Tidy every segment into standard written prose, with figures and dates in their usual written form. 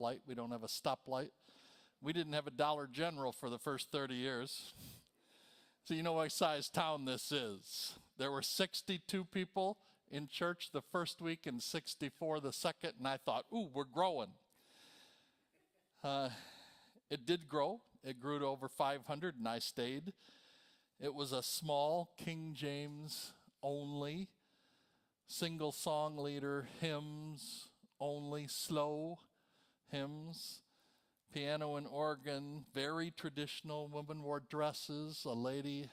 light. We don't have a stoplight. We didn't have a Dollar General for the first 30 years. So you know what size town this is. There were 62 people in church the first week and 64 the second, and I thought, ooh, we're growing. It did grow. It grew to over 500, and I stayed. It was a small King James only, single song leader, hymns only, slow hymns, piano and organ, very traditional. Women wore dresses. A lady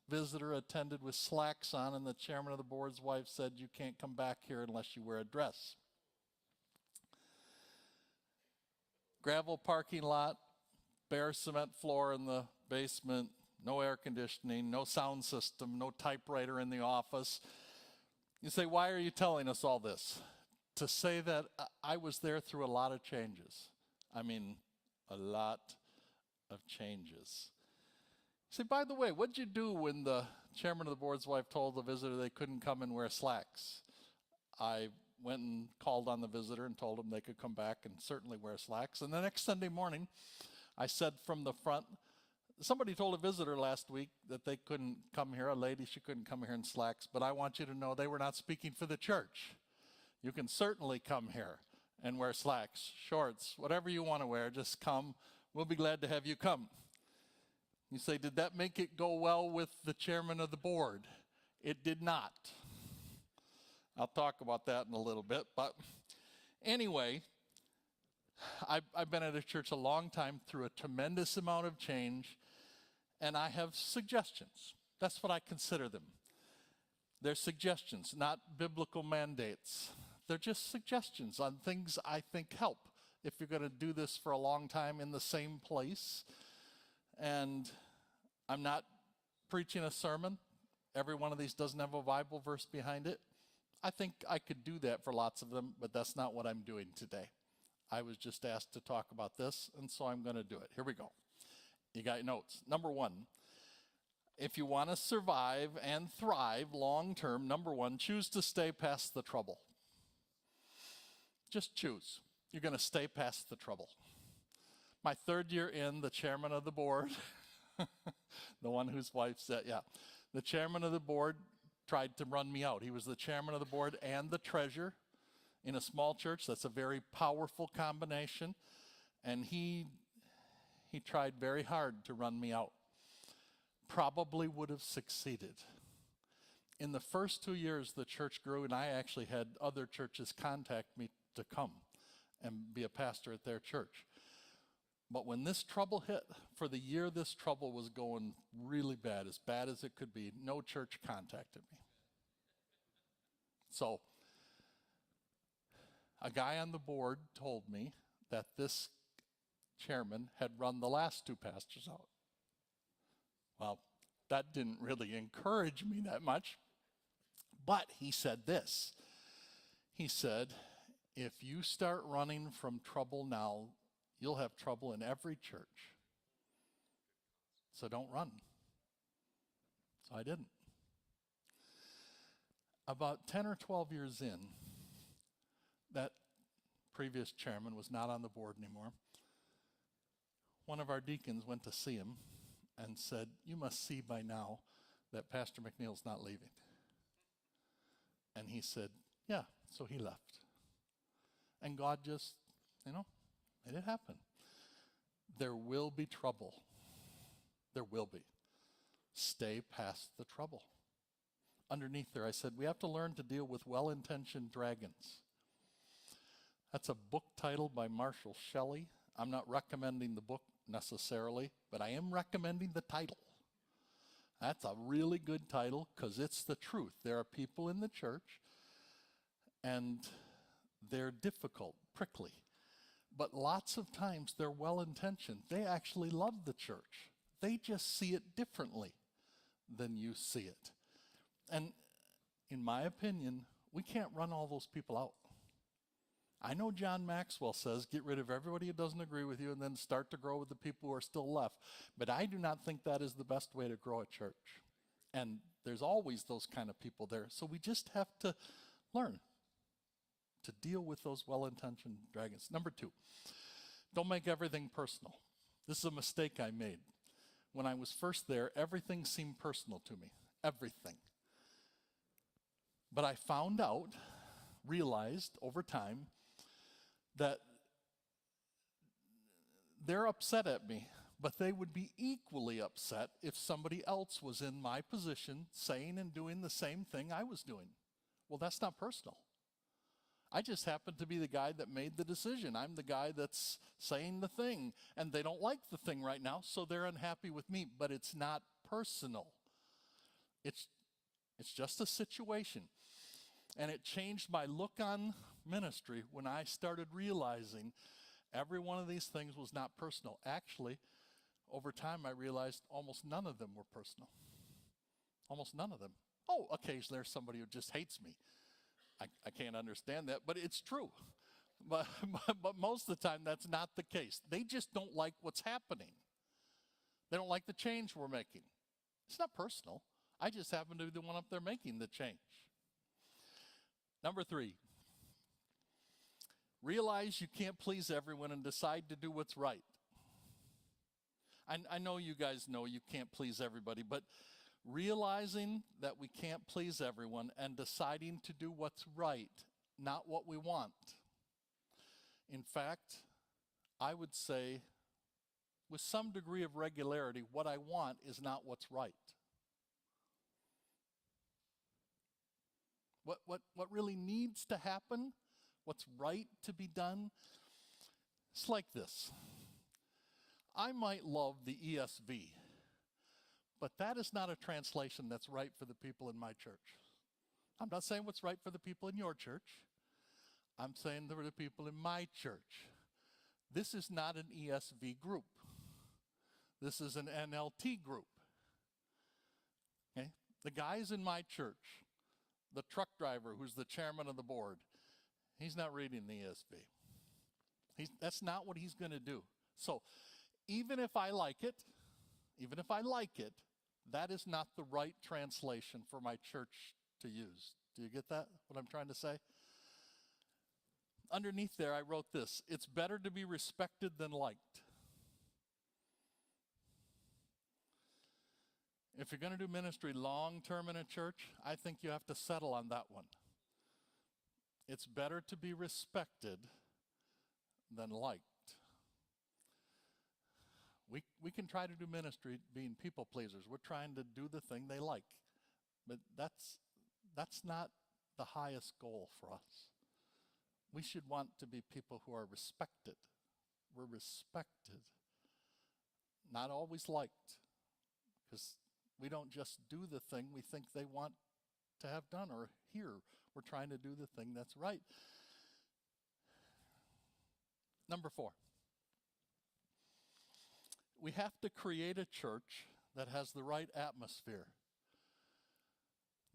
visitor attended with slacks on, and the chairman of the board's wife said, you can't come back here unless you wear a dress. Gravel parking lot, bare cement floor in the basement, no air conditioning, no sound system, no typewriter in the office. You say, why are you telling us all this? To say that I was there through a lot of changes. I mean, a lot of changes. You say, by the way, what'd you do when the chairman of the board's wife told the visitor they couldn't come and wear slacks? I went and called on the visitor and told them they could come back and certainly wear slacks. And the next Sunday morning, I said from the front, somebody told a visitor last week that they couldn't come here, a lady, she couldn't come here in slacks, but I want you to know they were not speaking for the church. You can certainly come here and wear slacks, shorts, whatever you want to wear, just come. We'll be glad to have you come. You say, did that make it go well with the chairman of the board? It did not. I'll talk about that in a little bit, but anyway, I've been at a church a long time through a tremendous amount of change, and I have suggestions. That's what I consider them. They're suggestions, not biblical mandates. They're just suggestions on things I think help if you're going to do this for a long time in the same place. And I'm not preaching a sermon. Every one of these doesn't have a Bible verse behind it. I think I could do that for lots of them, but that's not what I'm doing today. I was just asked to talk about this, and so I'm going to do it. Here we go. You got your notes. Number one, if you want to survive and thrive long term, number one, choose to stay past the trouble. Just choose. You're going to stay past the trouble. My third year in, the chairman of the board, the one whose wife said, the chairman of the board tried to run me out. He was the chairman of the board and the treasurer. In a small church, that's a very powerful combination. And he tried very hard to run me out. Probably would have succeeded. In the first 2 years, the church grew, and I actually had other churches contact me to come and be a pastor at their church. But when this trouble hit, for the year this trouble was going really bad as it could be, no church contacted me. So, a guy on the board told me that this chairman had run the last two pastors out. Well, that didn't really encourage me that much, but he said this. He said, if you start running from trouble now, you'll have trouble in every church. So don't run. So I didn't. About 10 or 12 years in, that previous chairman was not on the board anymore. One of our deacons went to see him and said, you must see by now that Pastor McNeil's not leaving. And he said, yeah, so he left. And God just, made it happen. There will be trouble. There will be. Stay past the trouble. Underneath there, I said, we have to learn to deal with well-intentioned dragons. That's a book title by Marshall Shelley. I'm not recommending the book necessarily, but I am recommending the title. That's a really good title because it's the truth. There are people in the church, and they're difficult, prickly. But lots of times they're well-intentioned. They actually love the church. They just see it differently than you see it. And in my opinion, we can't run all those people out. I know John Maxwell says, get rid of everybody who doesn't agree with you and then start to grow with the people who are still left. But I do not think that is the best way to grow a church. And there's always those kind of people there. So we just have to learn to deal with those well-intentioned dragons. Number two, Don't make everything personal. This is a mistake I made. When I was first there, everything seemed personal to me. Everything. But I found out, realized over time, that they're upset at me, but they would be equally upset if somebody else was in my position saying and doing the same thing I was doing. Well, that's not personal. I just happen to be the guy that made the decision. I'm the guy that's saying the thing, and they don't like the thing right now, so they're unhappy with me, but it's not personal. It's just a situation. And it changed my look on ministry when I started realizing every one of these things was not personal. Actually, over time I realized almost none of them were personal. Almost none of them. Oh, occasionally there's somebody who just hates me. I can't understand that, but it's true. But most of the time that's not the case. They just don't like what's happening. They don't like the change we're making. It's not personal. I just happen to be the one up there making the change. Number 3, realize you can't please everyone and decide to do what's right. I know you guys know you can't please everybody, but realizing that we can't please everyone and deciding to do what's right, not what we want. In fact, I would say with some degree of regularity, what I want is not what's right. What really needs to happen, what's right to be done, it's like this. I might love the ESV, but that is not a translation that's right for the people in my church. I'm not saying what's right for the people in your church. I'm saying for the people in my church. This is not an ESV group. This is an NLT group. Okay? The guys in my church, the truck driver who's the chairman of the board, he's not reading the ESV. That's not what he's going to do. So even if I like it, that is not the right translation for my church to use. Do you get that, what I'm trying to say? Underneath there, I wrote this: it's better to be respected than liked. If you're going to do ministry long-term in a church, I think you have to settle on that one. It's better to be respected than liked. We can try to do ministry being people pleasers. We're trying to do the thing they like. But that's not the highest goal for us. We should want to be people who are respected. We're respected, not always liked, because we don't just do the thing we think they want to have done or hear. We're trying to do the thing that's right. Number 4. We have to create a church that has the right atmosphere.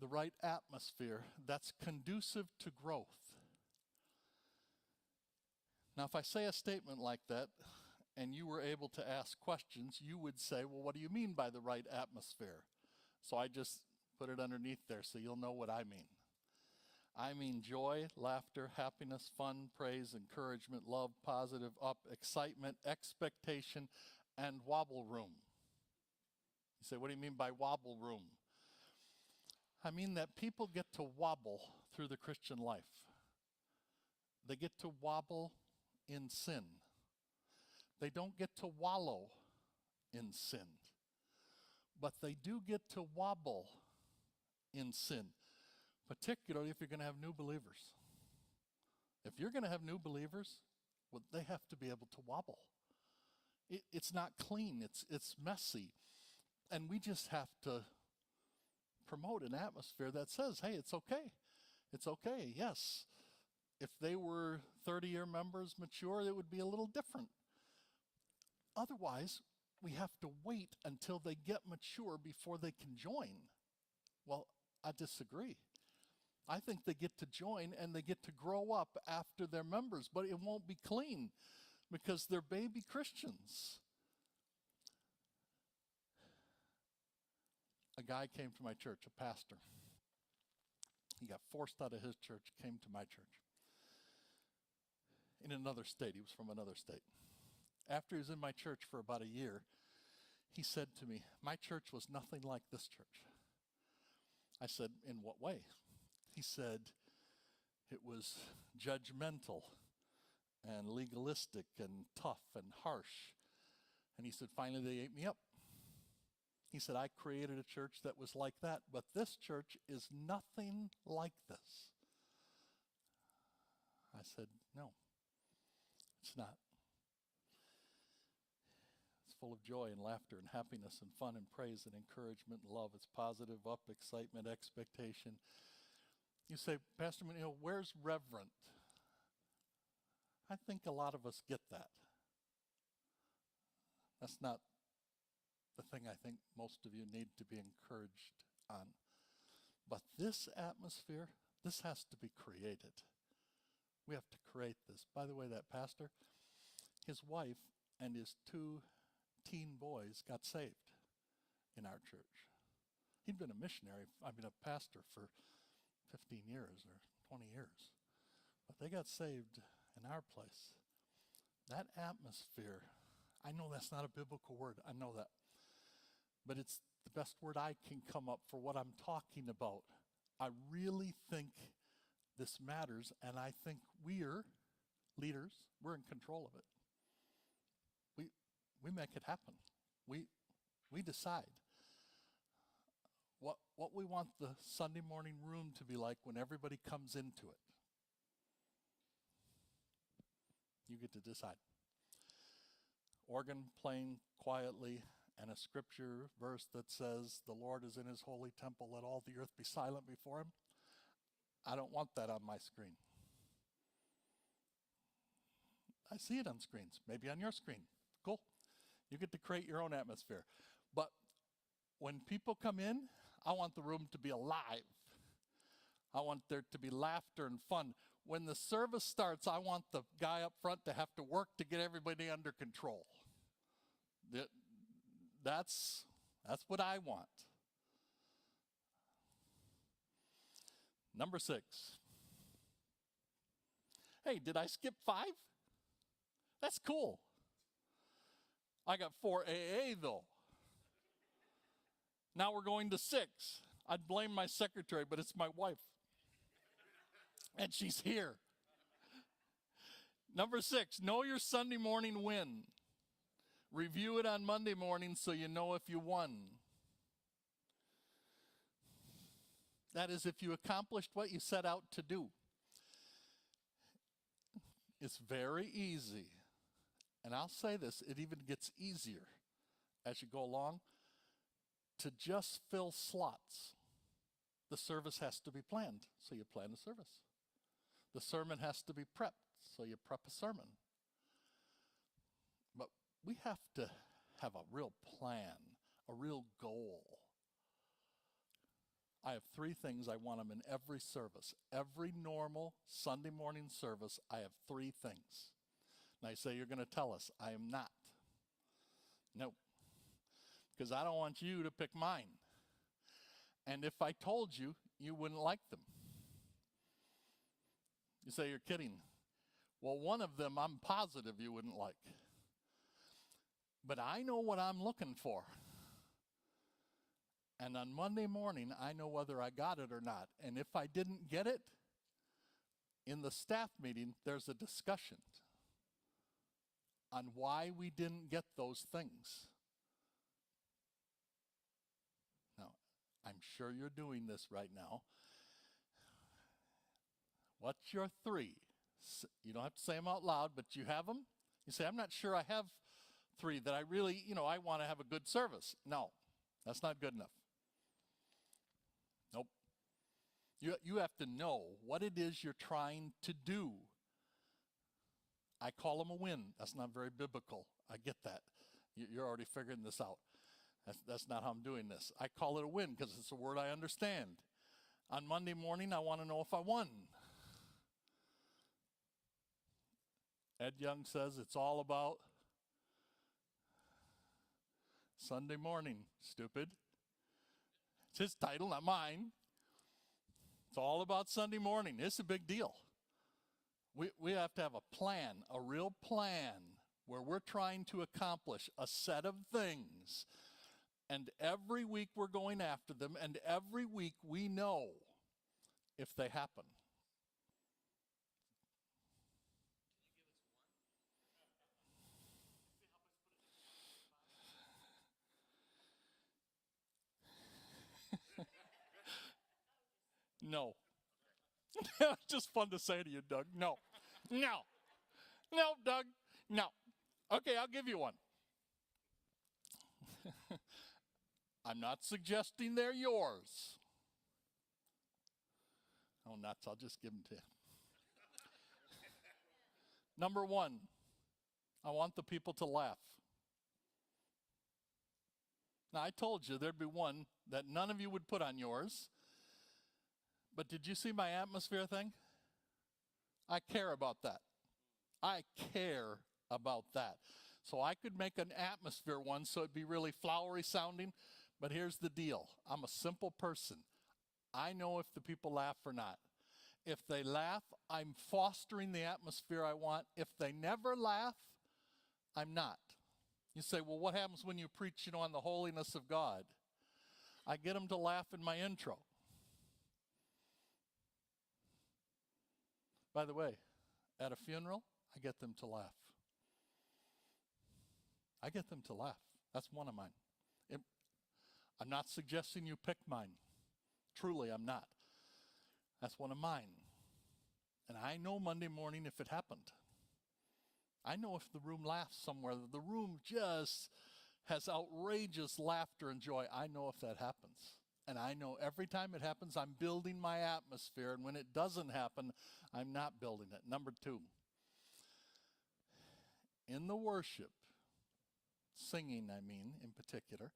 The right atmosphere that's conducive to growth. Now, if I say a statement like that, and you were able to ask questions, you would say, well, what do you mean by the right atmosphere? So I just put it underneath there so you'll know what I mean. I mean joy, laughter, happiness, fun, praise, encouragement, love, positive, up, excitement, expectation, and wobble room. You say, what do you mean by wobble room? I mean that people get to wobble through the Christian life. They get to wobble in sin. They don't get to wallow in sin, but they do get to wobble in sin, particularly if you're going to have new believers. If you're going to have new believers, well, they have to be able to wobble. It's not clean, it's messy, and we just have to promote an atmosphere that says, hey, it's okay. It's okay, yes. If they were 30-year members mature, it would be a little different. Otherwise, we have to wait until they get mature before they can join. Well, I disagree. I think they get to join and they get to grow up after they're members, but it won't be clean because they're baby Christians. A guy came to my church, a pastor. He got forced out of his church, came to my church. In another state. He was from another state. After he was in my church for about a year, he said to me, my church was nothing like this church. I said, in what way? He said, it was judgmental and legalistic and tough and harsh. And he said, finally they ate me up. He said, I created a church that was like that, but this church is nothing like this. I said, no, it's not. It's full of joy and laughter and happiness and fun and praise and encouragement and love. It's positive, up, excitement, expectation. You say, Pastor Manil, where's reverent? I think a lot of us get that. That's not the thing I think most of you need to be encouraged on. But this atmosphere, this has to be created. We have to create this. By the way, that pastor, his wife and his 2 teen boys got saved in our church. He'd been a pastor for 15 years or 20 years. But they got saved in our place. That atmosphere, I know that's not a biblical word, I know that. But it's the best word I can come up for what I'm talking about. I really think this matters, and I think we're leaders, we're in control of it. We make it happen. We decide what we want the Sunday morning room to be like when everybody comes into it. You get to decide. Organ playing quietly and a scripture verse that says, the Lord is in his holy temple, let all the earth be silent before him. I don't want that on my screen. I see it on screens, maybe on your screen. Cool. You get to create your own atmosphere. But when people come in, I want the room to be alive. I want there to be laughter and fun. When the service starts, I want the guy up front to have to work to get everybody under control. That's what I want. Number 6. Hey, did I skip 5? That's cool. I got 4 AA though. Now we're going to 6. I'd blame my secretary, but it's my wife. And she's here. Number 6, know your Sunday morning win. Review it on Monday morning so you know if you won. That is, if you accomplished what you set out to do. It's very easy. And I'll say this, it even gets easier as you go along to just fill slots. The service has to be planned, so you plan the service. The sermon has to be prepped, so you prep a sermon. But we have to have a real plan, a real goal. I have 3 things I want them in every service. Every normal Sunday morning service, I have 3 things. And I say, you're going to tell us. I am not. Nope. Because I don't want you to pick mine. And if I told you, you wouldn't like them. You say, you're kidding. Well, one of them I'm positive you wouldn't like. But I know what I'm looking for. And on Monday morning, I know whether I got it or not. And if I didn't get it, in the staff meeting, there's a discussion on why we didn't get those things. Now, I'm sure you're doing this right now. What's your 3? You don't have to say them out loud, but you have them. You say, I'm not sure I have 3 that I really, I want to have a good service. No, that's not good enough. Nope. You have to know what it is you're trying to do. I call them a win. That's not very biblical. I get that. You're already figuring this out. That's not how I'm doing this. I call it a win because it's a word I understand. On Monday morning, I want to know if I won. Ed Young says it's all about Sunday morning, stupid. It's his title, not mine. It's all about Sunday morning. It's a big deal. We have to have a plan, a real plan where we're trying to accomplish a set of things, and every week we're going after them, and every week we know if they happen. No. Just fun to say to you, Doug. No. No. No, Doug. No. Okay, I'll give you one. I'm not suggesting they're yours. Oh, nuts. I'll just give them to you. Number one, I want the people to laugh. Now, I told you there'd be one that none of you would put on yours. But did you see my atmosphere thing? I care about that. I care about that. So I could make an atmosphere one so it'd be really flowery sounding. But here's the deal. I'm a simple person. I know if the people laugh or not. If they laugh, I'm fostering the atmosphere I want. If they never laugh, I'm not. You say, well, what happens when you preach, on the holiness of God? I get them to laugh in my intro. By the way, at a funeral, I get them to laugh. I get them to laugh. That's one of mine. I'm not suggesting you pick mine. Truly, I'm not. That's one of mine. And I know Monday morning if it happened. I know if the room laughs somewhere, the room just has outrageous laughter and joy. I know if that happens. And I know every time it happens, I'm building my atmosphere. And when it doesn't happen, I'm not building it. Number two, in the worship, singing, in particular,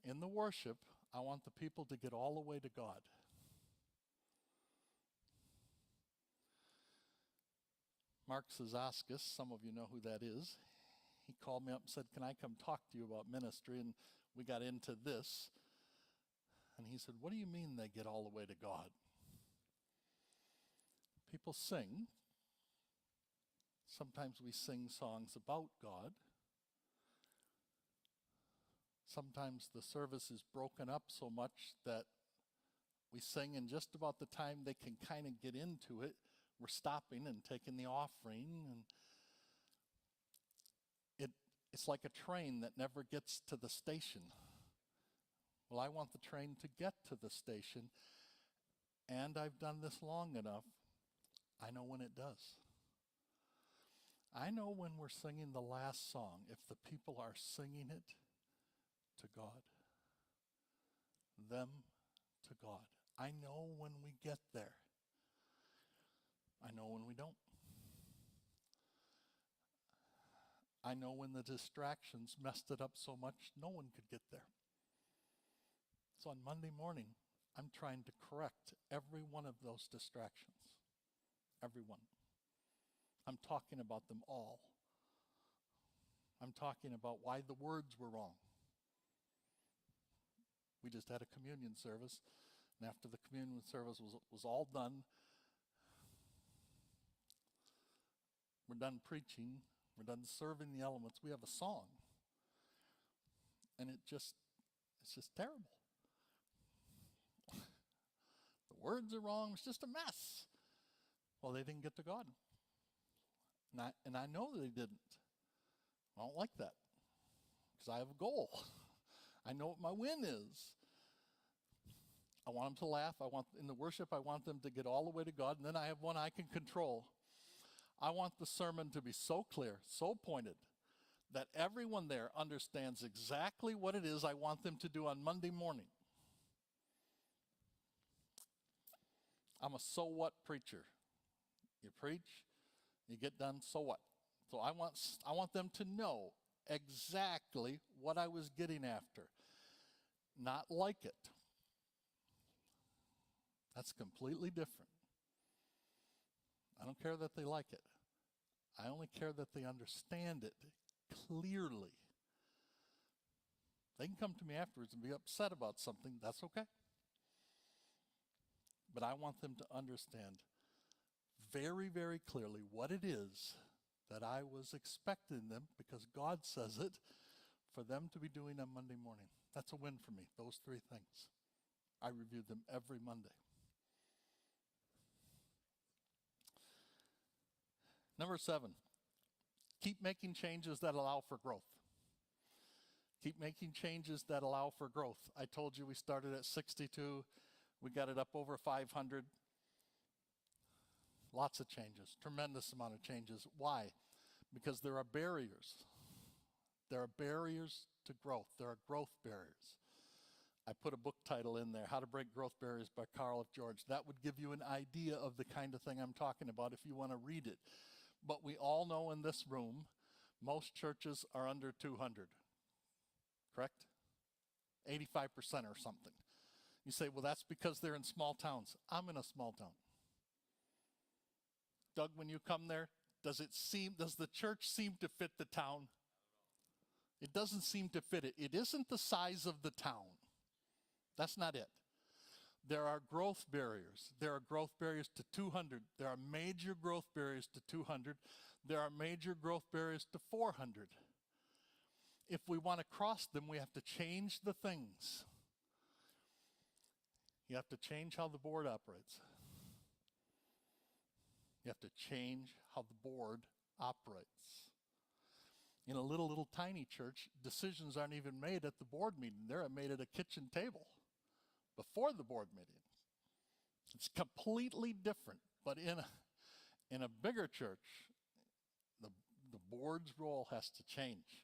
in the worship, I want the people to get all the way to God. Mark Zazaskis, some of you know who that is. He called me up and said, can I come talk to you about ministry? And we got into this. And he said, what do you mean they get all the way to God? People sing. Sometimes we sing songs about God. Sometimes the service is broken up so much that we sing, and just about the time they can kind of get into it, we're stopping and taking the offering. And it's like a train that never gets to the station. Well, I want the train to get to the station, and I've done this long enough. I know when it does. I know when we're singing the last song, if the people are singing it to God, them to God. I know when we get there. I know when we don't. I know when the distractions messed it up so much no one could get there. So on Monday morning, I'm trying to correct every one of those distractions. Every one. I'm talking about them all. I'm talking about why the words were wrong. We just had a communion service, and after the communion service was all done, we're done preaching, we're done serving the elements, we have a song. And it's just terrible. The words are wrong, it's just a mess. Well, they didn't get to God. And I know they didn't. I don't like that, because I have a goal. I know what my win is. I want them to laugh. In the worship, I want them to get all the way to God. And then I have one I can control. I want the sermon to be so clear, so pointed, that everyone there understands exactly what it is I want them to do on Monday morning. I'm a so what preacher. You preach, you get done, so what? So I want them to know exactly what I was getting after. Not like it. That's completely different. I don't care that they like it. I only care that they understand it clearly. They can come to me afterwards and be upset about something. That's okay. But I want them to understand very, very clearly what it is that I was expecting them, because God says it, for them to be doing on Monday morning. That's a win for me, those three things. I review them every Monday. Number 7, keep making changes that allow for growth. Keep making changes that allow for growth. I told you we started at 62. We got it up over 500. Lots of changes, tremendous amount of changes. Why? Because there are barriers. There are barriers to growth. There are growth barriers. I put a book title in there, How to Break Growth Barriers by Carl F. George. That would give you an idea of the kind of thing I'm talking about if you want to read it. But we all know in this room, most churches are under 200, correct? 85% or something. You say, well, that's because they're in small towns. I'm in a small town. Doug, when you come there, does the church seem to fit the town? It doesn't seem to fit it. It isn't the size of the town. That's not it. There are growth barriers. There are growth barriers to 200. There are major growth barriers to 200. There are major growth barriers to 400. If we want to cross them, we have to change the things. You have to change how the board operates. You have to change how the board operates. In a little tiny church, decisions aren't even made at the board meeting. They're made at a kitchen table before the board meeting. It's completely different. But in a bigger church, the board's role has to change.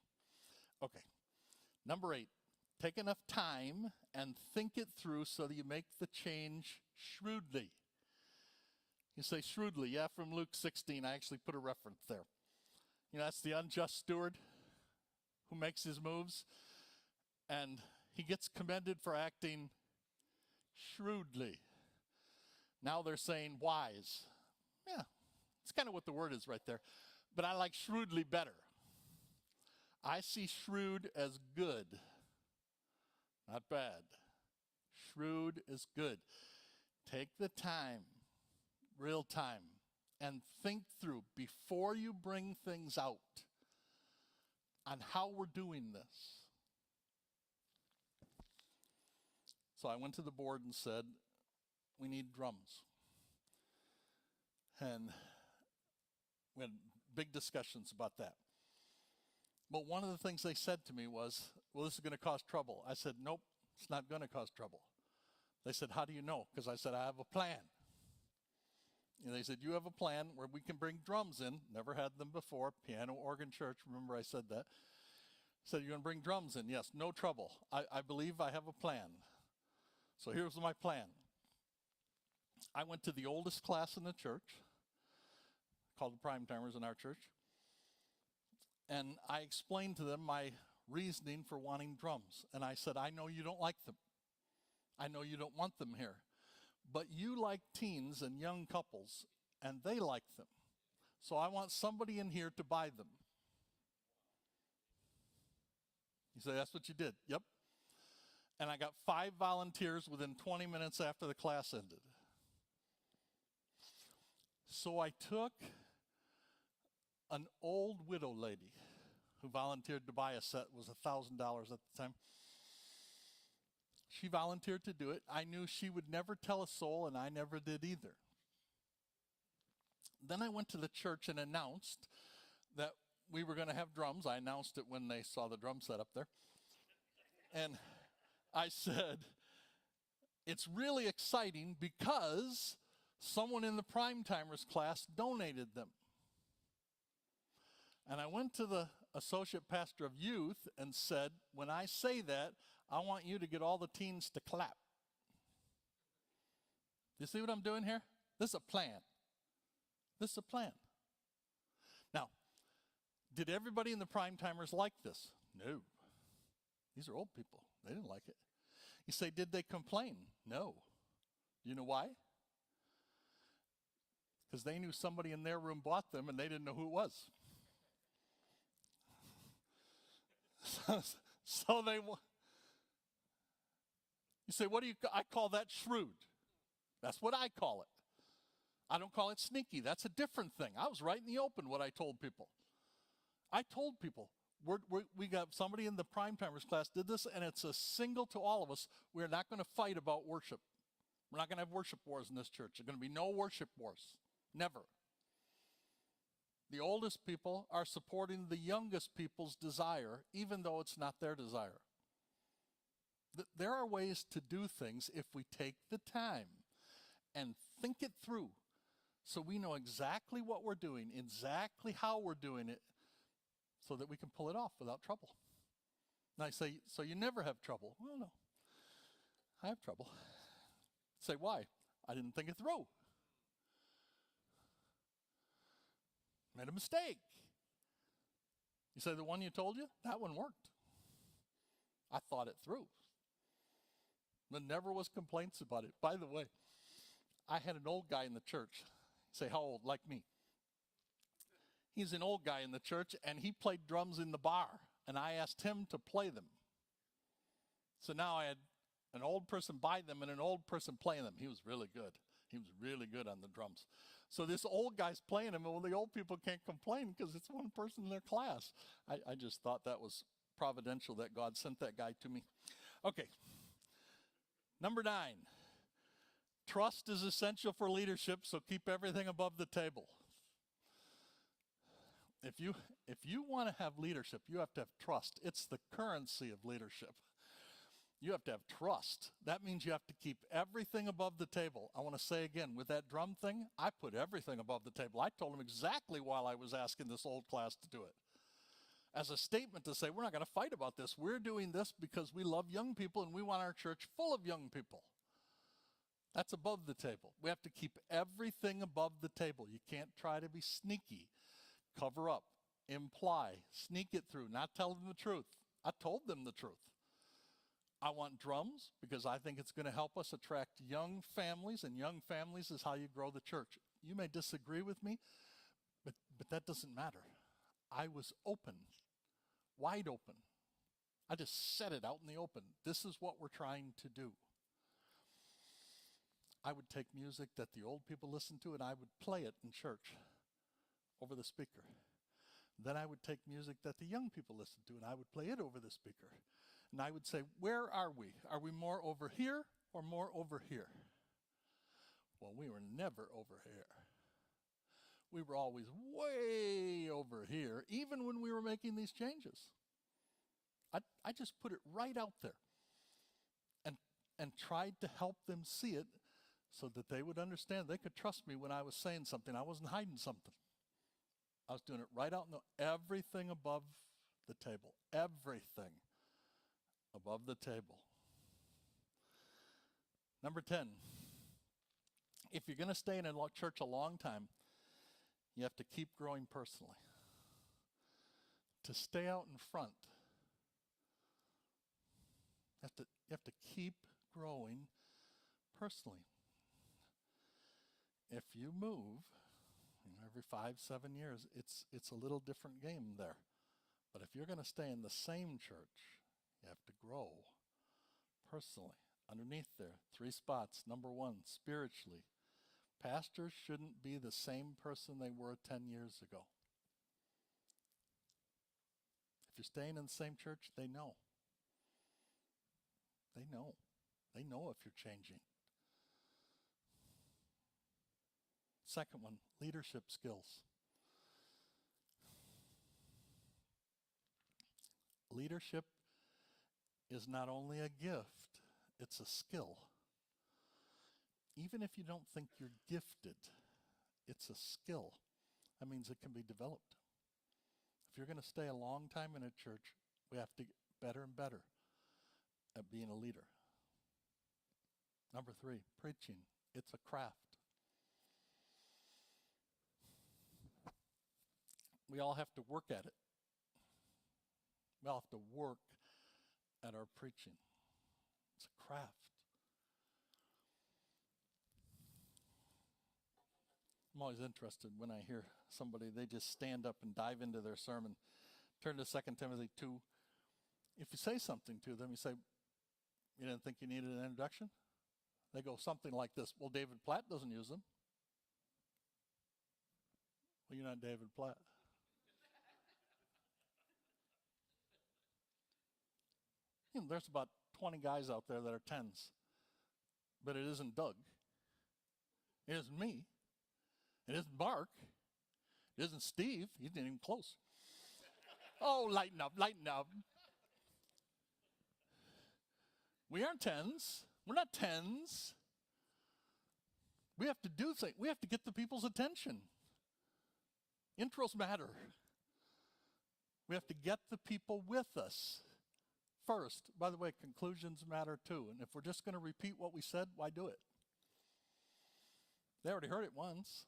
Okay, number 8, take enough time and think it through so that you make the change shrewdly. You say shrewdly, yeah, from Luke 16. I actually put a reference there. You know, that's the unjust steward who makes his moves, and he gets commended for acting shrewdly. Now they're saying wise. Yeah, it's kind of what the word is right there. But I like shrewdly better. I see shrewd as good, not bad. Shrewd is good. Take the time, real time, and think through before you bring things out on how we're doing this. So I went to the board and said, we need drums. And we had big discussions about that. But one of the things they said to me was, well, this is going to cause trouble. I said, nope, it's not going to cause trouble. They said, how do you know? Because I said, I have a plan. And they said, you have a plan where we can bring drums in. Never had them before. Piano, organ, church. Remember I said that. Said, you're going to bring drums in. Yes, no trouble. I believe I have a plan. So here's my plan. I went to the oldest class in the church, called the Prime Timers in our church. And I explained to them my reasoning for wanting drums. And I said, I know you don't like them. I know you don't want them here. But you like teens and young couples, and they like them. So I want somebody in here to buy them. You say, that's what you did? Yep. And I got 5 volunteers within 20 minutes after the class ended. So I took an old widow lady who volunteered to buy a set. It was $1,000 at the time. She volunteered to do it. I knew she would never tell a soul, and I never did either. Then I went to the church and announced that we were going to have drums. I announced it when they saw the drum set up there. And I said, it's really exciting because someone in the Prime Timers class donated them. And I went to the associate pastor of youth and said, when I say that, I want you to get all the teens to clap. You see what I'm doing here? This is a plan. This is a plan. Now, did everybody in the Prime Timers like this? No. These are old people. They didn't like it. You say, did they complain? No. You know why? Because they knew somebody in their room bought them and they didn't know who it was. So they, you say, what do you, I call that shrewd. That's what I call it. I don't call it sneaky. That's a different thing. I was right in the open what I told people. I told people, we got somebody in the prime timers class did this, and it's a single to all of us. We're not going to fight about worship. We're not going to have worship wars in this church. There's going to be no worship wars. Never. The oldest people are supporting the youngest people's desire, even though it's not their desire. There are ways to do things if we take the time and think it through so we know exactly what we're doing, exactly how we're doing it, so that we can pull it off without trouble. And I say, so you never have trouble? Well, no, I have trouble. Say, why? I didn't think it through. Made a mistake. You say, the one you told you? That one worked. I thought it through. There never was complaints about it. By the way, I had an old guy in the church. Say, how old? Like me. He's an old guy in the church, and he played drums in the bar, and I asked him to play them. So now I had an old person buy them and an old person play them. He was really good. He was really good on the drums. So this old guy's playing them, and well, the old people can't complain because it's one person in their class. I just thought that was providential that God sent that guy to me. Okay. Number 9, trust is essential for leadership, so keep everything above the table. If you want to have leadership, you have to have trust. It's the currency of leadership. You have to have trust. That means you have to keep everything above the table. I want to say again, with that drum thing, I put everything above the table. I told them exactly why I was asking this old class to do it. As a statement to say, we're not going to fight about this. We're doing this because we love young people and we want our church full of young people. That's above the table. We have to keep everything above the table. You can't try to be sneaky, cover up, imply, sneak it through, not tell them the truth. I told them the truth. I want drums because I think it's going to help us attract young families, and young families is how you grow the church. You may disagree with me, but that doesn't matter. I was open, wide open. I just said it out in the open. This is what we're trying to do. I would take music that the old people listen to and I would play it in church over the speaker. Then I would take music that the young people listen to and I would play it over the speaker. And I would say, where are we? Are we more over here or more over here? Well, we were never over here. We were always way over here, even when we were making these changes. I just put it right out there and tried to help them see it so that they would understand. They could trust me when I was saying something. I wasn't hiding something. I was doing it right out in the, everything above the table. Everything above the table. Number 10, if you're going to stay in a church a long time, you have to keep growing personally. To stay out in front, you have to keep growing personally. If you move, every 5-7 years, it's a little different game there. But if you're going to stay in the same church, you have to grow personally. Underneath there, 3 spots. Number 1, spiritually. Pastors shouldn't be the same person they were 10 years ago. If you're staying in the same church, they know. They know. They know if you're changing. Second one, leadership skills. Leadership is not only a gift, it's a skill. Even if you don't think you're gifted, it's a skill. That means it can be developed. If you're going to stay a long time in a church, we have to get better and better at being a leader. Number 3, preaching. It's a craft. We all have to work at it. We all have to work at our preaching. It's a craft. I'm always interested when I hear somebody, they just stand up and dive into their sermon. Turn to 2 Timothy 2. If you say something to them, you say, you didn't think you needed an introduction? They go something like this, well, David Platt doesn't use them. Well, you're not David Platt. There's about 20 guys out there that are 10s. But it isn't Doug. It isn't me. It isn't Mark. It isn't Steve. He's not even close. Oh, lighten up, lighten up. We aren't 10s. We're not 10s. We have to do things. We have to get the people's attention. Intros matter. We have to get the people with us first. By the way, conclusions matter too. And if we're just going to repeat what we said, why do it? They already heard it once.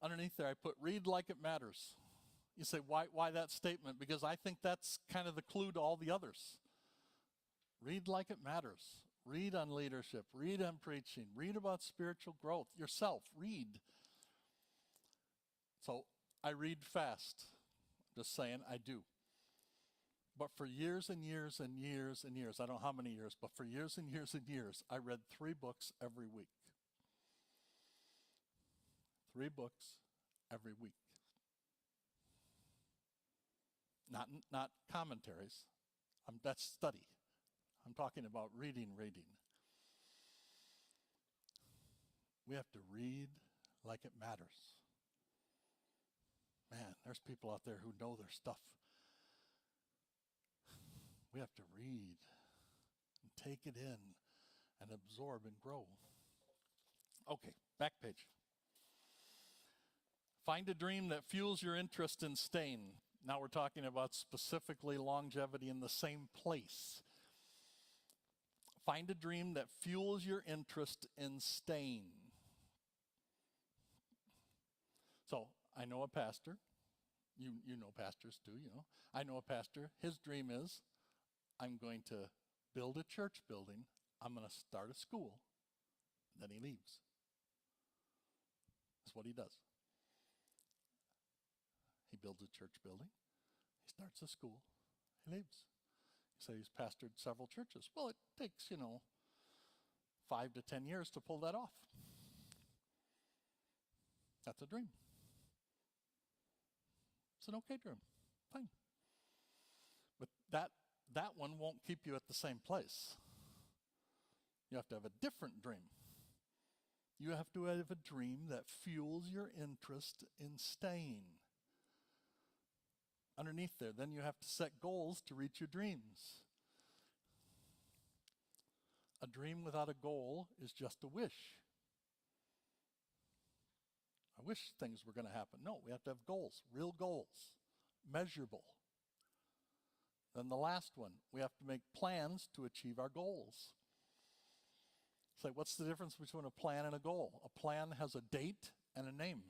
Underneath there, I put read like it matters. You say, why that statement? Because I think that's kind of the clue to all the others. Read like it matters. Read on leadership. Read on preaching. Read about spiritual growth. Yourself, read. So I read fast. Just saying, I do. But for years and years and years and years, I don't know how many years, but for years and years and years, I read 3 books every week. 3 books every week. Not commentaries. That's study. I'm talking about reading. We have to read like it matters. Man, there's people out there who know their stuff. We have to read and take it in and absorb and grow. Okay, back page. Find a dream that fuels your interest in staying. Now we're talking about specifically longevity in the same place. Find a dream that fuels your interest in staying. So, I know a pastor. You know pastors too, you know. I know a pastor. His dream is, I'm going to build a church building. I'm going to start a school. Then he leaves. That's what he does. He builds a church building. He starts a school. He leaves. He said he's pastored several churches. Well, it takes, 5 to 10 years to pull that off. That's a dream. It's an okay dream. Fine. But that one won't keep you at the same place. You have to have a different dream. You have to have a dream that fuels your interest in staying. Underneath there, then you have to set goals to reach your dreams. A dream without a goal is just a wish. I wish things were going to happen. No, we have to have goals, real goals, measurable. Then the last one, we have to make plans to achieve our goals. Say, what's the difference between a plan and a goal? A plan has a date and a name.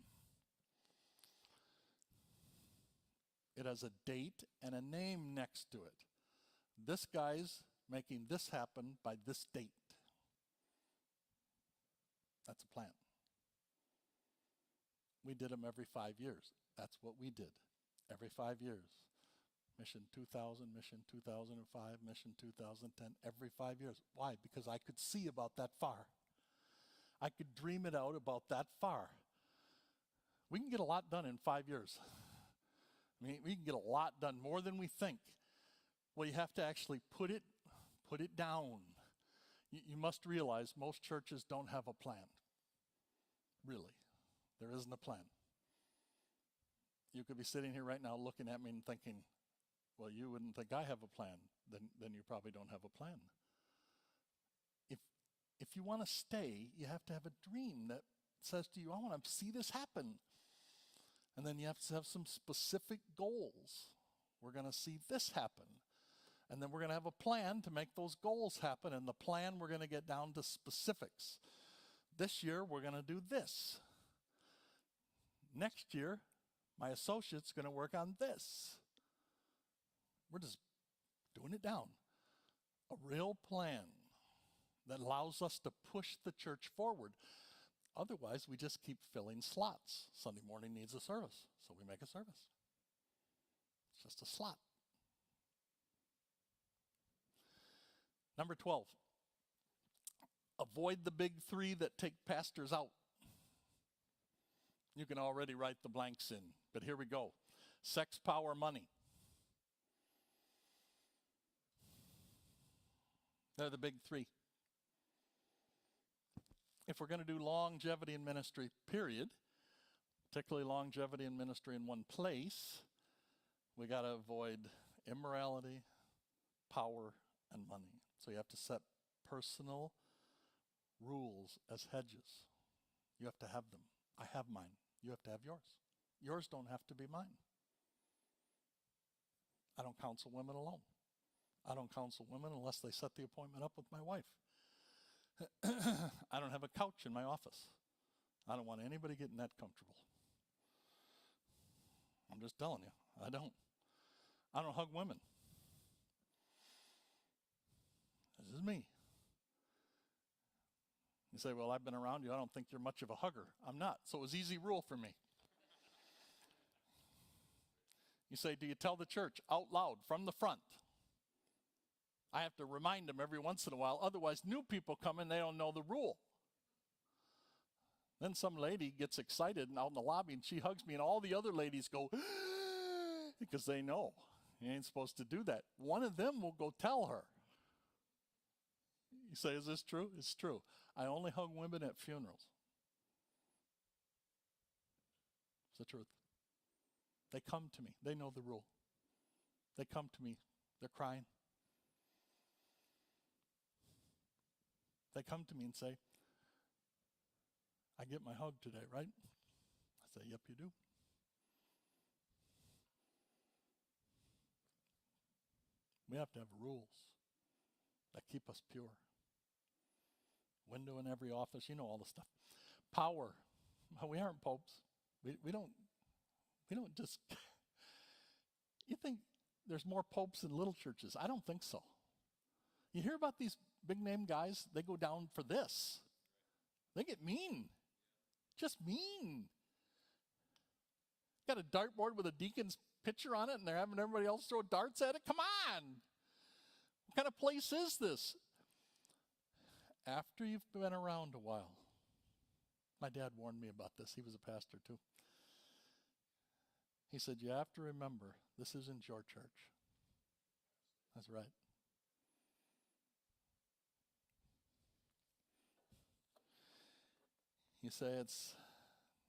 It has a date and a name next to it. This guy's making this happen by this date. That's a plan. We did them every 5 years. That's what we did. Every 5 years. Mission 2000, Mission 2005, Mission 2010, every 5 years. Why? Because I could see about that far. I could dream it out about that far. We can get a lot done in 5 years. I mean, we can get a lot done, more than we think. Well, you have to actually put it down. You must realize most churches don't have a plan. Really. There isn't a plan. You could be sitting here right now looking at me and thinking, well, you wouldn't think I have a plan. Then you probably don't have a plan. If you want to stay, you have to have a dream that says to you, I want to see this happen. And then you have to have some specific goals. We're going to see this happen. And then we're going to have a plan to make those goals happen. And the plan, we're going to get down to specifics. This year, we're going to do this. Next year, my associate's going to work on this. We're just doing it down. A real plan that allows us to push the church forward. Otherwise, we just keep filling slots. Sunday morning needs a service, so we make a service. It's just a slot. Number 12. Avoid the big 3 that take pastors out. You can already write the blanks in, but here we go. Sex, power, money. They're the big three. If we're going to do longevity in ministry, period, particularly longevity in ministry in one place, we got to avoid immorality, power, and money. So you have to set personal rules as hedges. You have to have them. I have mine. You have to have yours. Yours don't have to be mine. I don't counsel women alone. I don't counsel women unless they set the appointment up with my wife. I don't have a couch in my office. I don't want anybody getting that comfortable. I'm just telling you, I don't hug women. This is me. You say, well, I've been around you. I don't think you're much of a hugger. I'm not. So it was easy rule for me. You say, do you tell the church out loud from the front? I have to remind them every once in a while. Otherwise, new people come in, they don't know the rule. Then some lady gets excited and out in the lobby and she hugs me and all the other ladies go, because they know you ain't supposed to do that. One of them will go tell her. You say, is this true? It's true. I only hug women at funerals. It's the truth. They come to me. They know the rule. They come to me. They're crying. They come to me and say, I get my hug today, right? I say, yep, you do. We have to have rules that keep us pure. Window in every office, you know all the stuff. Power. Well, we aren't popes. We don't just, you think there's more popes in little churches? I don't think so. You hear about these big name guys, they go down for this. They get mean. Just mean. Got a dartboard with a deacon's picture on it and they're having everybody else throw darts at it? Come on. What kind of place is this? After you've been around a while, my dad warned me about this. He was a pastor too. He said, you have to remember, this isn't your church. That's right. You say it's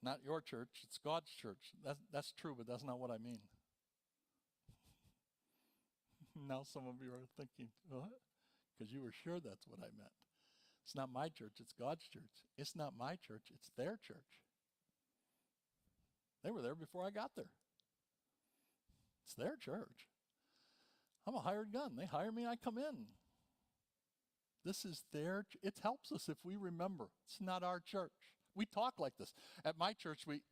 not your church, it's God's church. That's true, but that's not what I mean. Now some of you are thinking, what? Because you were sure that's what I meant. It's not my church, it's God's church. It's not my church, it's their church. They were there before I got there. It's their church. I'm a hired gun. They hire me, I come in. This is their, it helps us if we remember. It's not our church. We talk like this. At my church, it's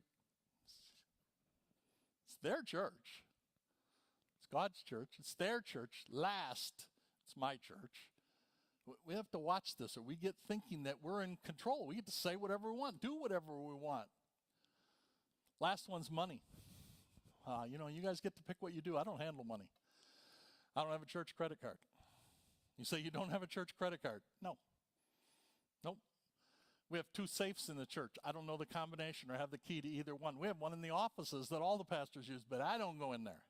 their church. It's God's church. It's their church. Last, it's my church. We have to watch this or we get thinking that we're in control. We get to say whatever we want, do whatever we want. Last one's money. You guys get to pick what you do. I don't handle money. I don't have a church credit card. You say you don't have a church credit card? No. Nope. We have 2 safes in the church. I don't know the combination or have the key to either one. We have one in the offices that all the pastors use, but I don't go in there.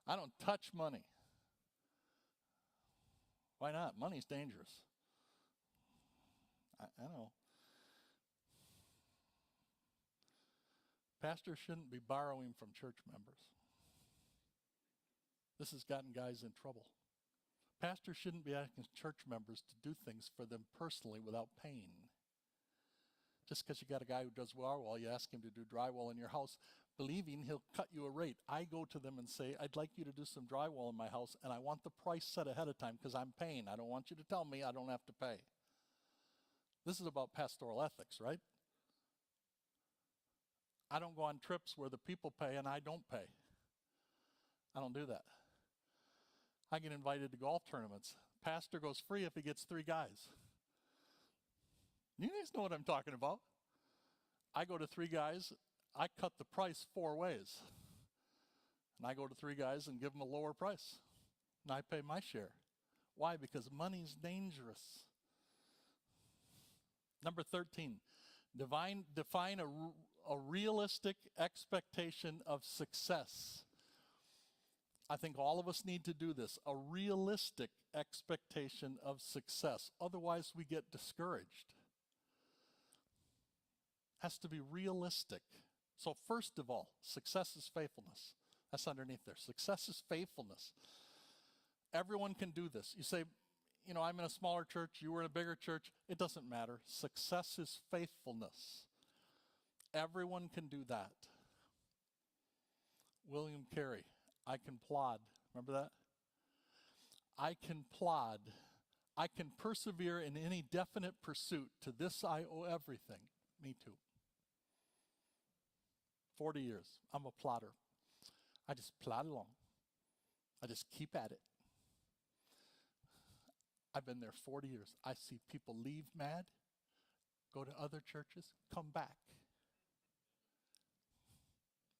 I don't touch money. Why not? Money's dangerous. I know. Pastors shouldn't be borrowing from church members. This has gotten guys in trouble. Pastors shouldn't be asking church members to do things for them personally without paying. Just because you got a guy who does drywall, you ask him to do drywall in your house, believing he'll cut you a rate. I go to them and say, I'd like you to do some drywall in my house, and I want the price set ahead of time because I'm paying. I don't want you to tell me I don't have to pay. This is about pastoral ethics, right? I don't go on trips where the people pay and I don't pay. I don't do that. I get invited to golf tournaments. Pastor goes free if he gets 3 guys. You guys know what I'm talking about. I go to 3 guys, I cut the price 4 ways. And I go to 3 guys and give them a lower price. And I pay my share. Why? Because money's dangerous. Number 13, define a realistic expectation of success. I think all of us need to do this, a realistic expectation of success. Otherwise, we get discouraged. Has to be realistic. So first of all, success is faithfulness. That's underneath there. Success is faithfulness. Everyone can do this. You say, you know, I'm in a smaller church, you were in a bigger church. It doesn't matter. Success is faithfulness. Everyone can do that. William Carey, I can plod. Remember that? I can plod. I can persevere in any definite pursuit. To this I owe everything. Me too. 40 years. I'm a plodder. I just plod along. I just keep at it. I've been there 40 years. I see people leave mad, go to other churches, come back.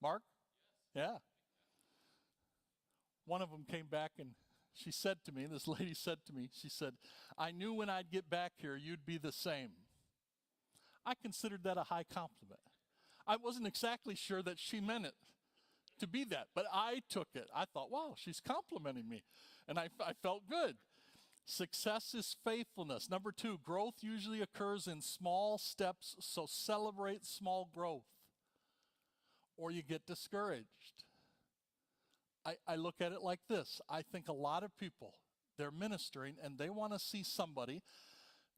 Mark? Yeah. One of them came back and she said to me, this lady said to me, she said, I knew when I'd get back here you'd be the same. I considered that a high compliment. I wasn't exactly sure that she meant it to be that, but I took it. I thought, wow, she's complimenting me. And I felt good. Success is faithfulness. Number 2, growth usually occurs in small steps, so celebrate small growth, or you get discouraged. I look at it like this. I think a lot of people, they're ministering and they want to see somebody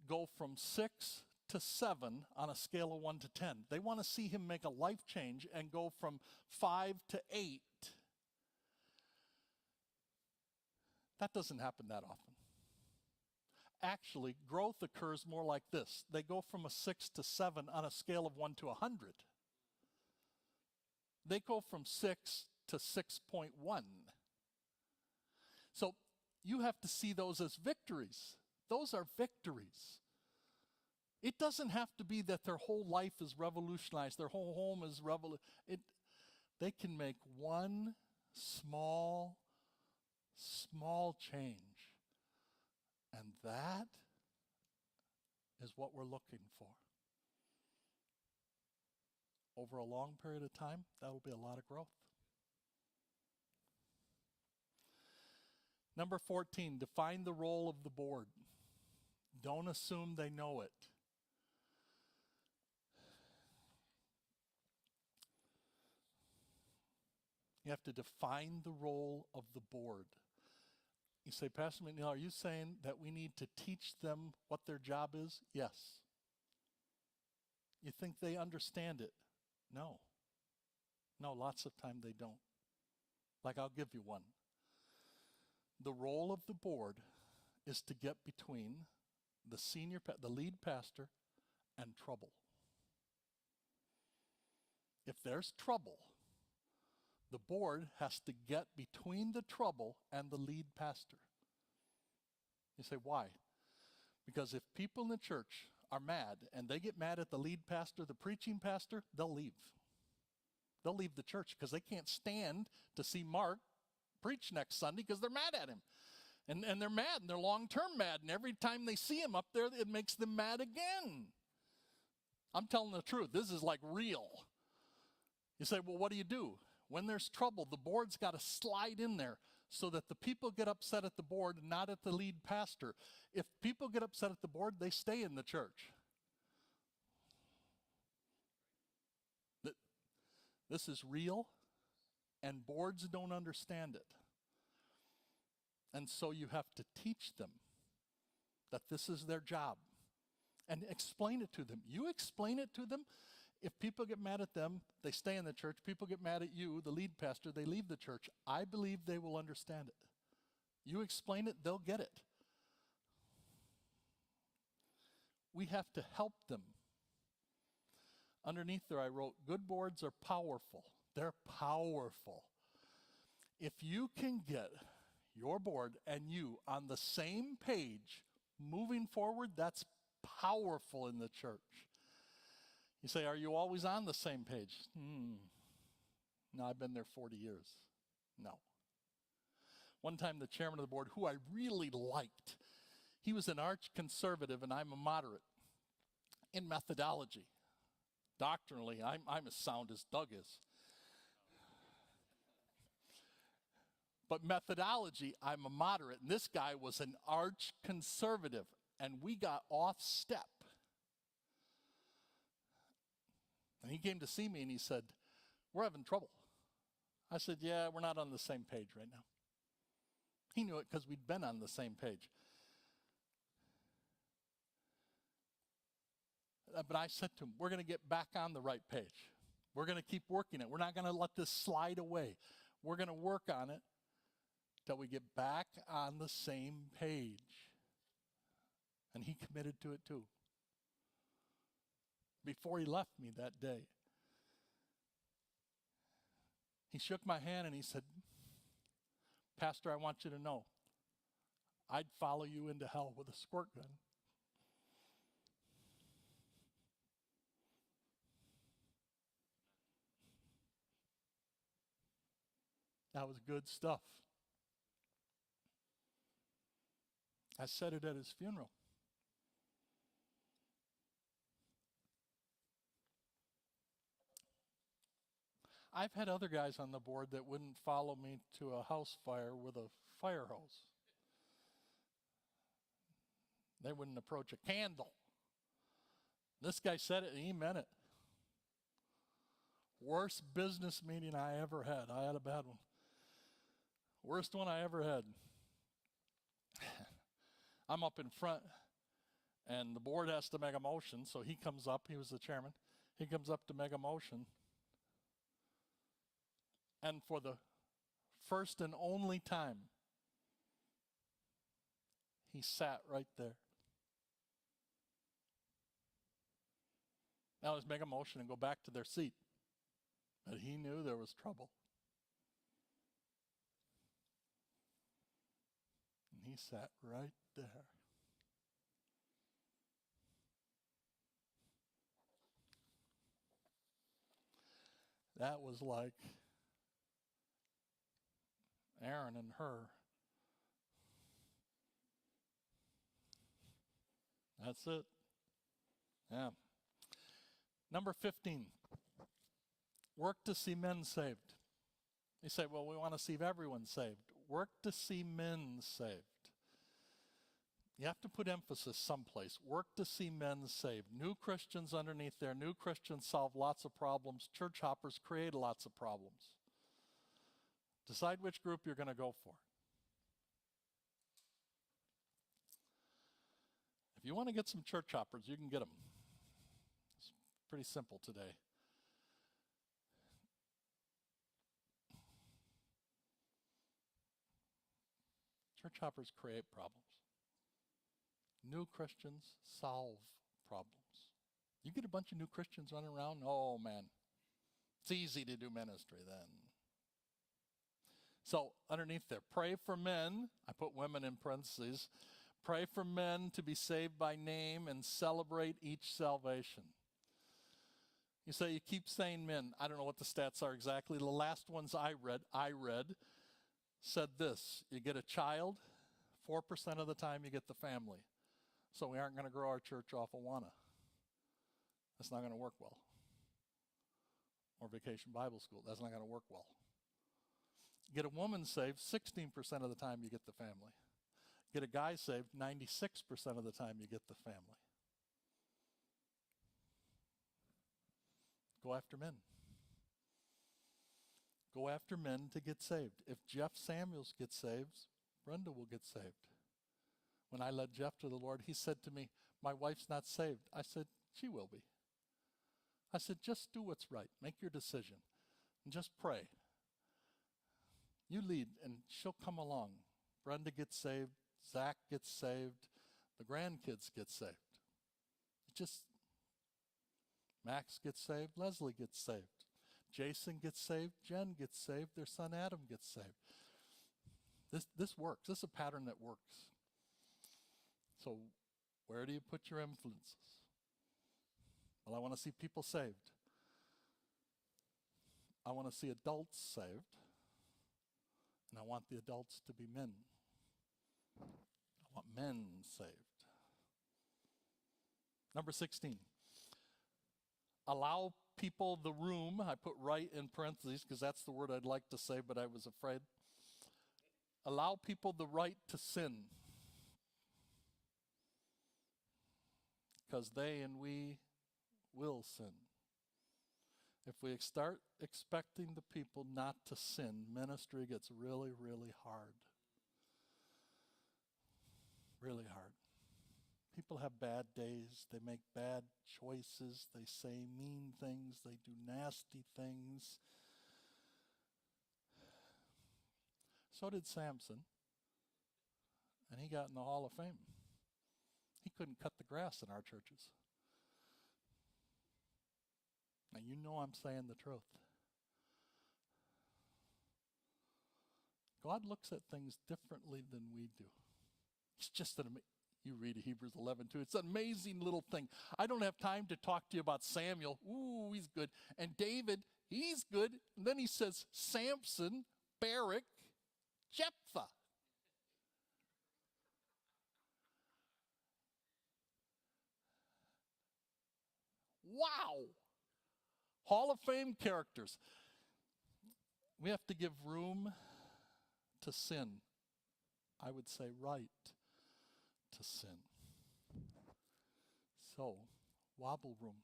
go from 6 to 7 on a scale of 1 to 10. They want to see him make a life change and go from 5 to 8. That doesn't happen that often. Actually, growth occurs more like this. They go from a 6 to 7 on a scale of 1 to 100. They go from 6 to 6.1. So you have to see those as victories. Those are victories. It doesn't have to be that their whole life is revolutionized, their whole home is they can make one small change. And that is what we're looking for. Over a long period of time, that will be a lot of growth. Number 14, define the role of the board. Don't assume they know it. You have to define the role of the board. You say, Pastor McNeil, are you saying that we need to teach them what their job is? Yes. You think they understand it? No. No, lots of time they don't. Like, I'll give you one. The role of the board is to get between the lead pastor and trouble. If there's trouble, the board has to get between the trouble and the lead pastor. You say, why? Because if people in the church are mad and they get mad at the lead pastor, the preaching pastor, they'll leave. They'll leave the church because they can't stand to see Mark preach next Sunday because they're mad at him. And they're mad, and they're long-term mad, and every time they see him up there, it makes them mad again. I'm telling the truth. This is like real. You say, well, what do? When there's trouble, the board's got to slide in there so that the people get upset at the board, not at the lead pastor. If people get upset at the board, they stay in the church. This is real, and boards don't understand it. And so you have to teach them that this is their job and explain it to them. You explain it to them. If people get mad at them, they stay in the church. People get mad at you, the lead pastor, they leave the church. I believe they will understand it. You explain it, they'll get it. We have to help them. Underneath there I wrote, good boards are powerful. They're powerful. If you can get your board and you on the same page moving forward, that's powerful in the church. You say, are you always on the same page? No, I've been there 40 years. No. One time the chairman of the board, who I really liked, he was an arch conservative and I'm a moderate in methodology. Doctrinally, I'm as sound as Doug is. But methodology, I'm a moderate. And this guy was an arch conservative. And we got off step. And he came to see me and he said, we're having trouble. I said, yeah, we're not on the same page right now. He knew it because we'd been on the same page. But I said to him, we're going to get back on the right page. We're going to keep working it. We're not going to let this slide away. We're going to work on it till we get back on the same page. And he committed to it too. Before he left me that day, he shook my hand and he said, Pastor, I want you to know, I'd follow you into hell with a squirt gun. That was good stuff. I said it at his funeral. I've had other guys on the board that wouldn't follow me to a house fire with a fire hose. They wouldn't approach a candle. This guy said it and he meant it. Worst business meeting I ever had. I had a bad one. Worst one I ever had. I'm up in front and the board has to make a motion, so he comes up, he was the chairman, he comes up to make a motion. And for the first and only time, he sat right there. Now let's make a motion and go back to their seat. But he knew there was trouble. And he sat right there. That was like Aaron and her. That's it. Yeah. Number 15. Work to see men saved. You say, well, we want to see everyone saved. Work to see men saved. You have to put emphasis someplace. Work to see men saved. New Christians underneath there. New Christians solve lots of problems. Church hoppers create lots of problems. Decide which group you're going to go for. If you want to get some church hoppers, you can get them. It's pretty simple today. Church hoppers create problems. New Christians solve problems. You get a bunch of new Christians running around, oh man, it's easy to do ministry then. So underneath there, pray for men. I put women in parentheses. Pray for men to be saved by name and celebrate each salvation. You say you keep saying men. I don't know what the stats are exactly. The last ones I read said this: you get a child, 4% of the time you get the family. So we aren't going to grow our church off Awana. That's not going to work well. Or Vacation Bible School. That's not going to work well. Get a woman saved, 16% of the time you get the family. Get a guy saved, 96% of the time you get the family. Go after men. Go after men to get saved. If Jeff Samuels gets saved, Brenda will get saved. When I led Jeff to the Lord, he said to me, my wife's not saved. I said, she will be. I said, just do what's right. Make your decision. And just pray. You lead, and she'll come along. Brenda gets saved. Zach gets saved. The grandkids get saved. Max gets saved. Leslie gets saved. Jason gets saved. Jen gets saved. Their son Adam gets saved. This works. This is a pattern that works. So where do you put your influences? Well, I want to see people saved. I want to see adults saved. And I want the adults to be men. I want men saved. Number 16. Allow people the room. I put right in parentheses because that's the word I'd like to say, but I was afraid. Allow people the right to sin. Because they and we will sin. If we start expecting the people not to sin, ministry gets really, really hard. Really hard. People have bad days. They make bad choices. They say mean things. They do nasty things. So did Samson. And he got in the Hall of Fame. He couldn't cut the grass in our churches. Now, you know I'm saying the truth. God looks at things differently than we do. It's just you read Hebrews 11 too. It's an amazing little thing. I don't have time to talk to you about Samuel. Ooh, he's good. And David, he's good. And then he says Samson, Barak, Jephthah. Wow. Hall of Fame characters. We have to give room to sin. I would say right to sin. So, wobble room.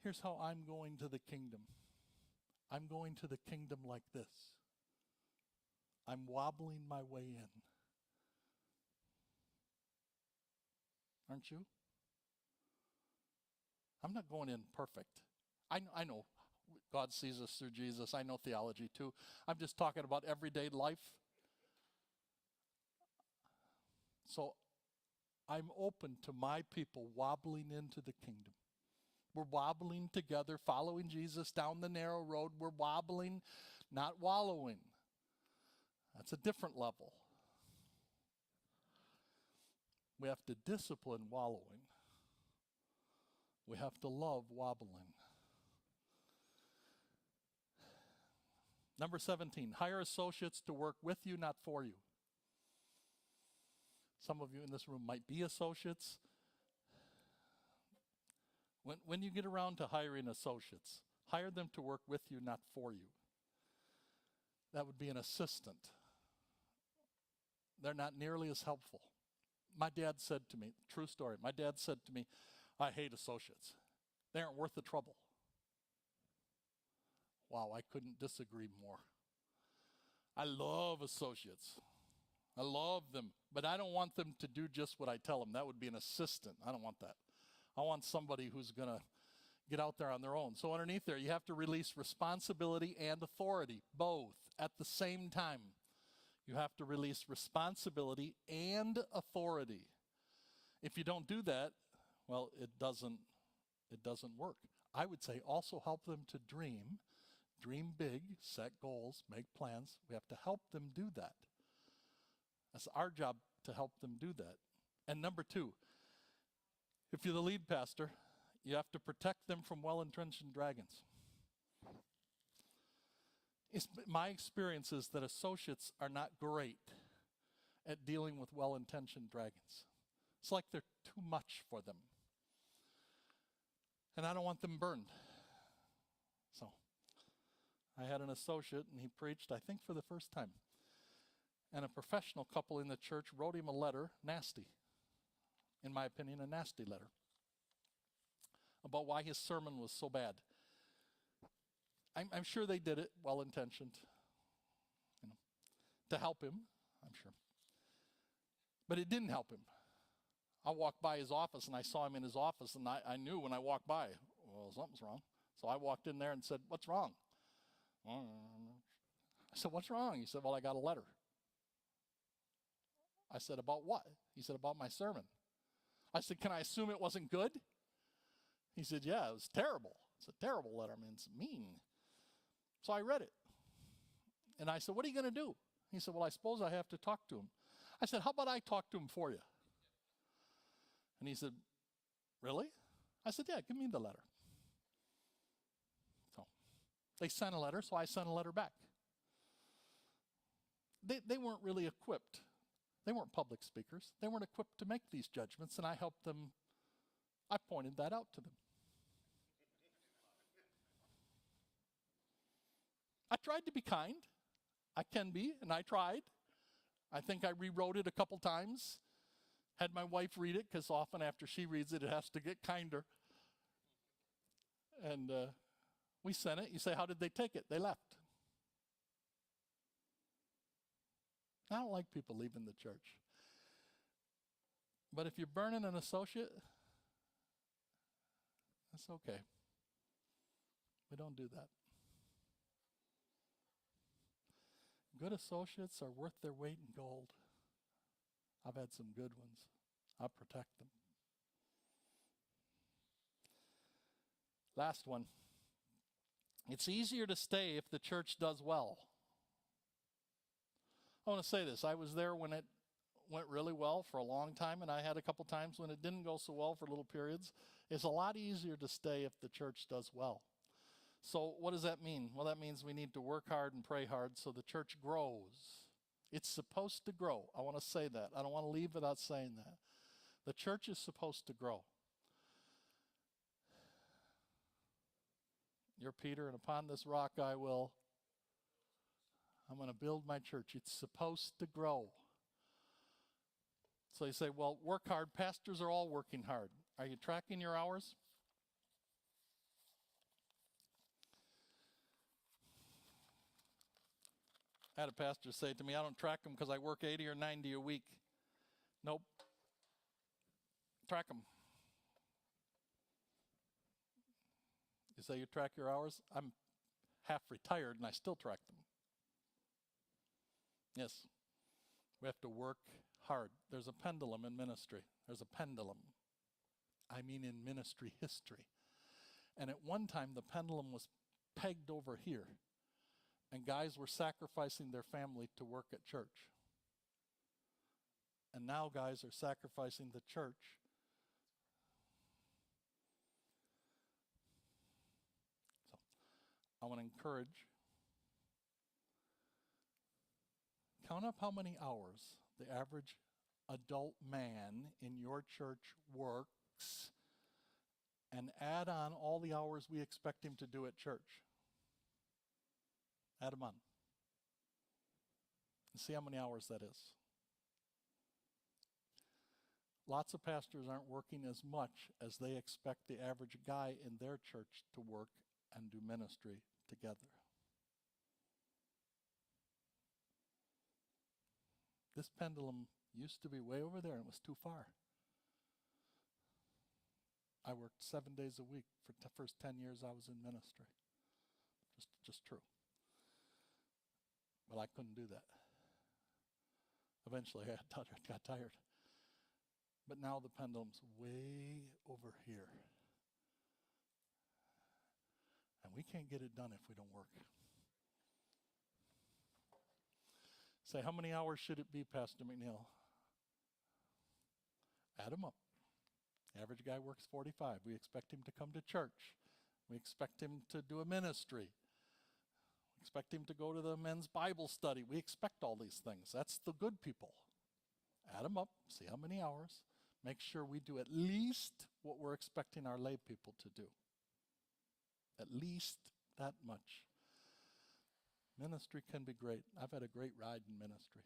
Here's how I'm going to the kingdom. I'm going to the kingdom like this. I'm wobbling my way in. Aren't you? I'm not going in perfect. I know God sees us through Jesus. I know theology too. I'm just talking about everyday life. So I'm open to my people wobbling into the kingdom. We're wobbling together, following Jesus down the narrow road. We're wobbling, not wallowing. That's a different level. We have to discipline wallowing. We have to love wobbling. Number 17, hire associates to work with you, not for you. Some of you in this room might be associates. When you get around to hiring associates, hire them to work with you, not for you. That would be an assistant. They're not nearly as helpful. My dad said to me, true story, my dad said to me, I hate associates. They aren't worth the trouble. Wow, I couldn't disagree more. I love associates. I love them, but I don't want them to do just what I tell them. That would be an assistant. I don't want that. I want somebody who's going to get out there on their own. So underneath there, you have to release responsibility and authority, both at the same time. You have to release responsibility and authority. If you don't do that, well, it doesn't work. I would say also help them to dream big, set goals, make plans. We have to help them do that. That's our job to help them do that. And number 2, if you're the lead pastor, you have to protect them from well-intentioned dragons. My experience is that associates are not great at dealing with well-intentioned dragons. It's like they're too much for them. And I don't want them burned. So I had an associate, and he preached, I think, for the first time. And a professional couple in the church wrote him a letter, nasty, in my opinion, a nasty letter, about why his sermon was so bad. I'm sure they did it, well-intentioned, to help him, I'm sure. But it didn't help him. I walked by his office, and I saw him in his office, and I knew when I walked by, well, something's wrong. So I walked in there and said, what's wrong? I said, what's wrong? He said, well, I got a letter. I said, about what? He said, about my sermon. I said, can I assume it wasn't good? He said, yeah, it was terrible. It's a terrible letter. I mean, it's mean. So I read it. And I said, what are you going to do? He said, well, I suppose I have to talk to him. I said, how about I talk to him for you? And he said, really? I said, yeah, give me the letter. So they sent a letter, so I sent a letter back. They weren't really equipped. They weren't public speakers. They weren't equipped to make these judgments, and I helped them. I pointed that out to them. I tried to be kind. I can be, and I tried. I think I rewrote it a couple times. Had my wife read it, because often after she reads it, it has to get kinder. And we sent it. You say, how did they take it? They left. I don't like people leaving the church. But if you're burning an associate, that's okay. We don't do that. Good associates are worth their weight in gold. I've had some good ones. I protect them. Last one. It's easier to stay if the church does well. I want to say this. I was there when it went really well for a long time, and I had a couple times when it didn't go so well for little periods. It's a lot easier to stay if the church does well. So what does that mean? Well, that means we need to work hard and pray hard so the church grows. It's supposed to grow. I want to say that. I don't want to leave without saying that. The church is supposed to grow. You're Peter, and upon this rock I'm going to build my church. It's supposed to grow. So you say, well, work hard. Pastors are all working hard. Are you tracking your hours? I had a pastor say to me, I don't track them because I work 80 or 90 a week. Nope. Track them. You say you track your hours? I'm half retired and I still track them. Yes. We have to work hard. There's a pendulum in ministry. There's a pendulum. I mean in ministry history. And at one time the pendulum was pegged over here. And guys were sacrificing their family to work at church. And now guys are sacrificing the church. So I want to encourage. Count up how many hours the average adult man in your church works and add on all the hours we expect him to do at church. Add them on. And see how many hours that is. Lots of pastors aren't working as much as they expect the average guy in their church to work and do ministry together. This pendulum used to be way over there and it was too far. I worked 7 days a week for the first 10 years I was in ministry. Just true. But I couldn't do that. Eventually I got tired. But now the pendulum's way over here. And we can't get it done if we don't work. Say, how many hours should it be, Pastor McNeil? Add them up. Average guy works 45. We expect him to come to church. We expect him to do a ministry. We expect him to go to the men's Bible study. We expect all these things. That's the good people. Add them up. See how many hours. Make sure we do at least what we're expecting our lay people to do. At least that much. Ministry can be great. I've had a great ride in ministry.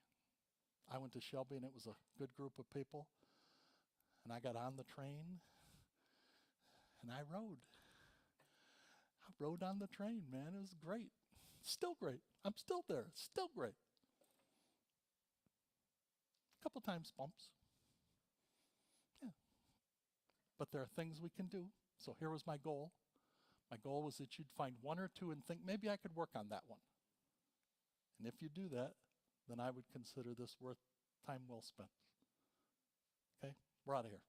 I went to Shelby and it was a good group of people. And I got on the train and I rode. I rode on the train, man. It was great. Still great. I'm still there. Still great. A couple times bumps. Yeah. But there are things we can do. So here was my goal. My goal was that you'd find one or two and think, maybe I could work on that one. And if you do that, then I would consider this worth time well spent. Okay? We're out of here.